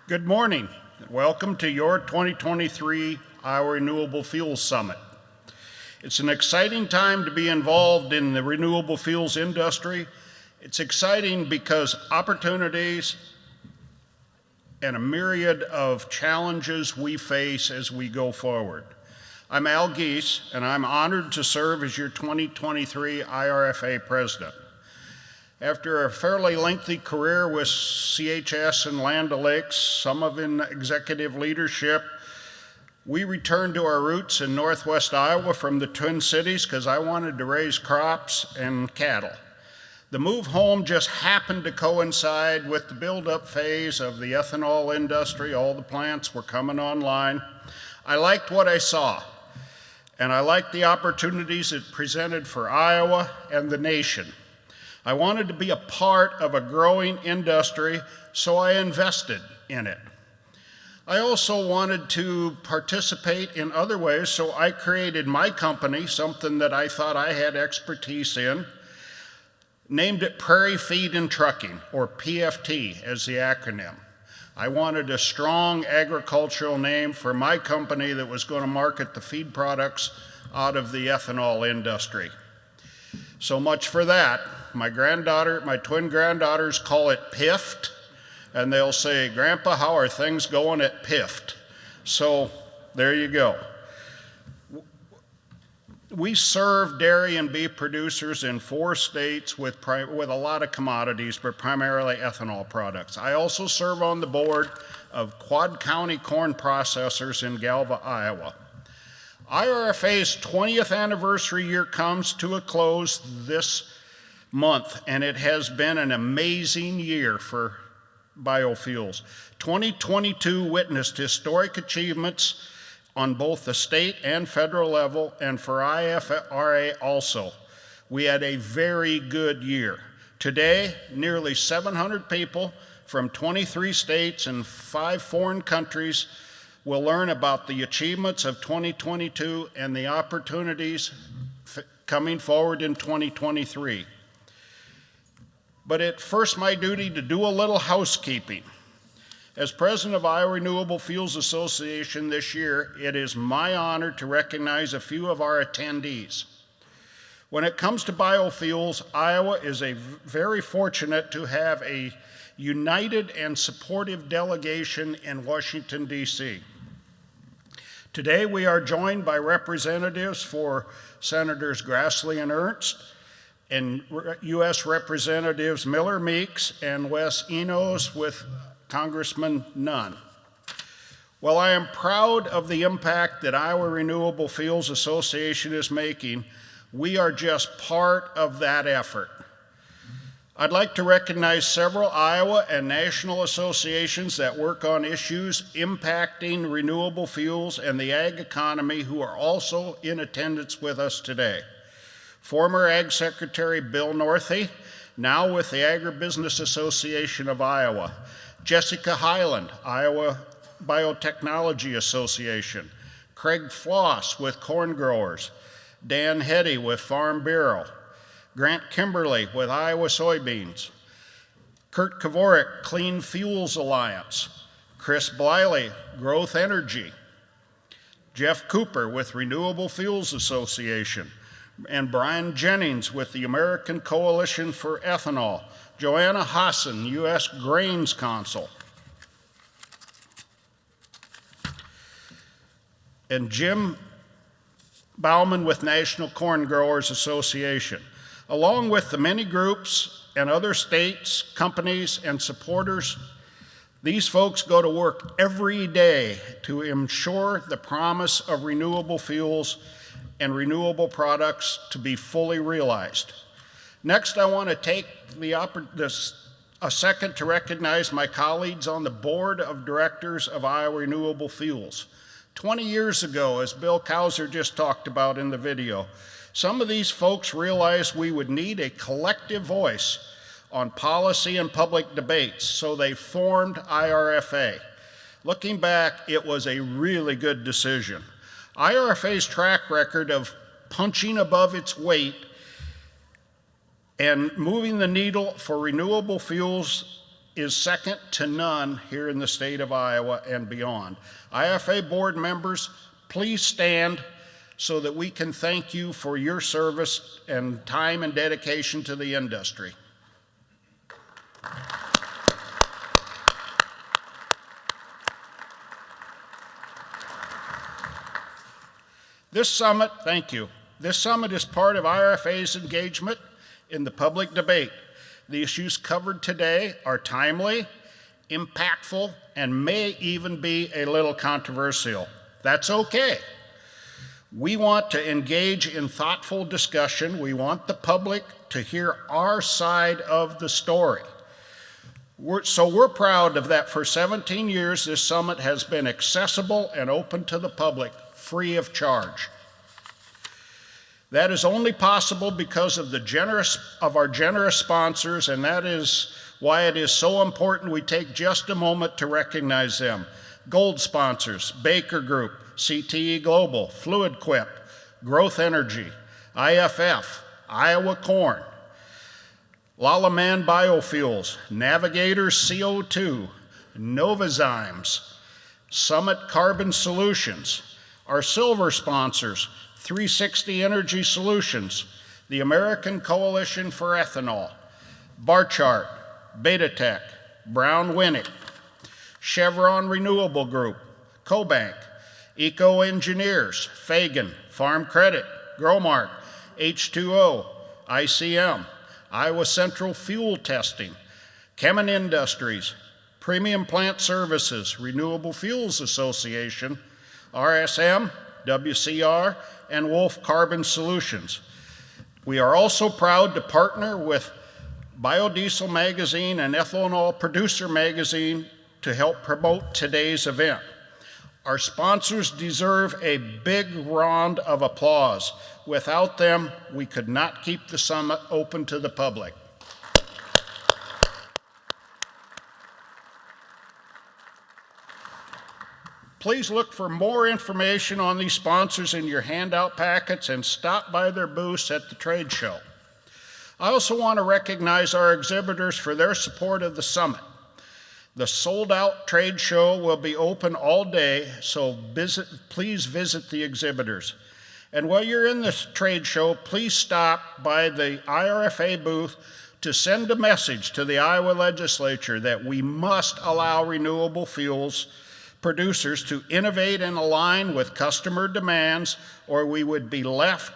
Good morning. Welcome to your 2023 Iowa Renewable Fuels Summit. It's an exciting time to be involved in the renewable fuels industry. It's exciting because opportunities and a myriad of challenges we face as we go forward. I'm Al Giese, and I'm honored to serve as your 2023 IRFA president. After a fairly lengthy career with CHS and Land O'Lakes, some of in executive leadership, we returned to our roots in Northwest Iowa from the Twin Cities because I wanted to raise crops and cattle. The move home just happened to coincide with the build-up phase of the ethanol industry. All the plants were coming online. I liked what I saw, and I liked the opportunities it presented for Iowa and the nation. I wanted to be a part of a growing industry, so I invested in it. I also wanted to participate in other ways, so I created my company, something that I thought I had expertise in, named it Prairie Feed and Trucking, or PFT as the acronym. I wanted a strong agricultural name for my company that was going to market the feed products out of the ethanol industry. So much for that. My twin granddaughters call it PIFT, and they'll say, "Grandpa, how are things going at PIFT?" So there you go. We serve dairy and beef producers in 4 states with a lot of commodities, but primarily ethanol products. I also serve on the board of Quad County Corn Processors in Galva, Iowa. IRFA's 20th anniversary year comes to a close this month, and it has been an amazing year for biofuels. 2022 witnessed historic achievements on both the state and federal level, and for IRFA also. We had a very good year. Today, nearly 700 people from 23 states and 5 foreign countries will learn about the achievements of 2022 and the opportunities coming forward in 2023. But it's first my duty to do a little housekeeping. As president of Iowa Renewable Fuels Association this year, it is my honor to recognize a few of our attendees. When it comes to biofuels, Iowa is very fortunate to have a united and supportive delegation in Washington, D.C. Today, we are joined by representatives for Senators Grassley and Ernst, and U.S. Representatives Miller Meeks and Wes Enos with Congressman Nunn. While I am proud of the impact that Iowa Renewable Fuels Association is making, we are just part of that effort. I'd like to recognize several Iowa and national associations that work on issues impacting renewable fuels and the ag economy who are also in attendance with us today. Former Ag Secretary Bill Northey, now with the Agribusiness Association of Iowa. Jessica Hyland, Iowa Biotechnology Association. Craig Floss with Corn Growers. Dan Heddy with Farm Bureau. Grant Kimberly with Iowa Soybeans. Kurt Kavorik, Clean Fuels Alliance. Chris Bliley, Growth Energy. Jeff Cooper with Renewable Fuels Association. And Brian Jennings with the American Coalition for Ethanol. Joanna Hassan, U.S. Grains Council. And Jim Bauman with National Corn Growers Association. Along with the many groups and other states, companies, and supporters, these folks go to work every day to ensure the promise of renewable fuels and renewable products to be fully realized. Next, I want to take a second to recognize my colleagues on the board of directors of Iowa Renewable Fuels. 20 years ago, as Bill Kauser just talked about in the video, some of these folks realized we would need a collective voice on policy and public debates, so they formed IRFA. Looking back, it was a really good decision. IRFA's track record of punching above its weight and moving the needle for renewable fuels is second to none here in the state of Iowa and beyond. IRFA board members, please stand so that we can thank you for your service and time and dedication to the industry. This summit, thank you. This summit is part of IRFA's engagement in the public debate. The issues covered today are timely, impactful, and may even be a little controversial. That's okay. We want to engage in thoughtful discussion. We want the public to hear our side of the story. So we're proud of that. For 17 years, this summit has been accessible and open to the public, free of charge. That is only possible because of our generous sponsors, and that is why it is so important we take just a moment to recognize them. Gold sponsors: Baker Group, CTE Global, Fluid Quip, Growth Energy, IFF, Iowa Corn, Lalaman Biofuels, Navigators CO2, Novozymes, Summit Carbon Solutions. Our silver sponsors: 360 Energy Solutions, the American Coalition for Ethanol, Barchart, Betatech, Brown Winnick, Chevron Renewable Group, CoBank, Eco Engineers, Fagan, Farm Credit, Growmark, H2O, ICM, Iowa Central Fuel Testing, Chemin Industries, Premium Plant Services, Renewable Fuels Association, RSM, WCR, and Wolf Carbon Solutions. We are also proud to partner with Biodiesel Magazine and Ethanol Producer Magazine to help promote today's event. Our sponsors deserve a big round of applause. Without them, we could not keep the summit open to the public. Please look for more information on these sponsors in your handout packets and stop by their booths at the trade show. I also want to recognize our exhibitors for their support of the summit. The sold-out trade show will be open all day, so please visit the exhibitors. And while you're in this trade show, please stop by the IRFA booth to send a message to the Iowa legislature that we must allow renewable fuels producers to innovate and align with customer demands, or we would be left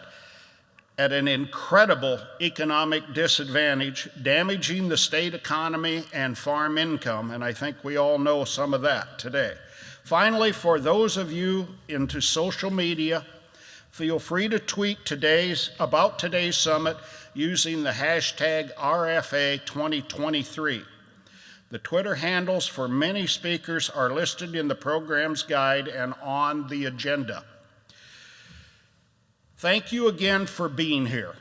at an incredible economic disadvantage, damaging the state economy and farm income, and I think we all know some of that today. Finally, for those of you into social media, feel free to tweet about today's summit using the hashtag RFA 2023. The Twitter handles for many speakers are listed in the program's guide and on the agenda. Thank you again for being here.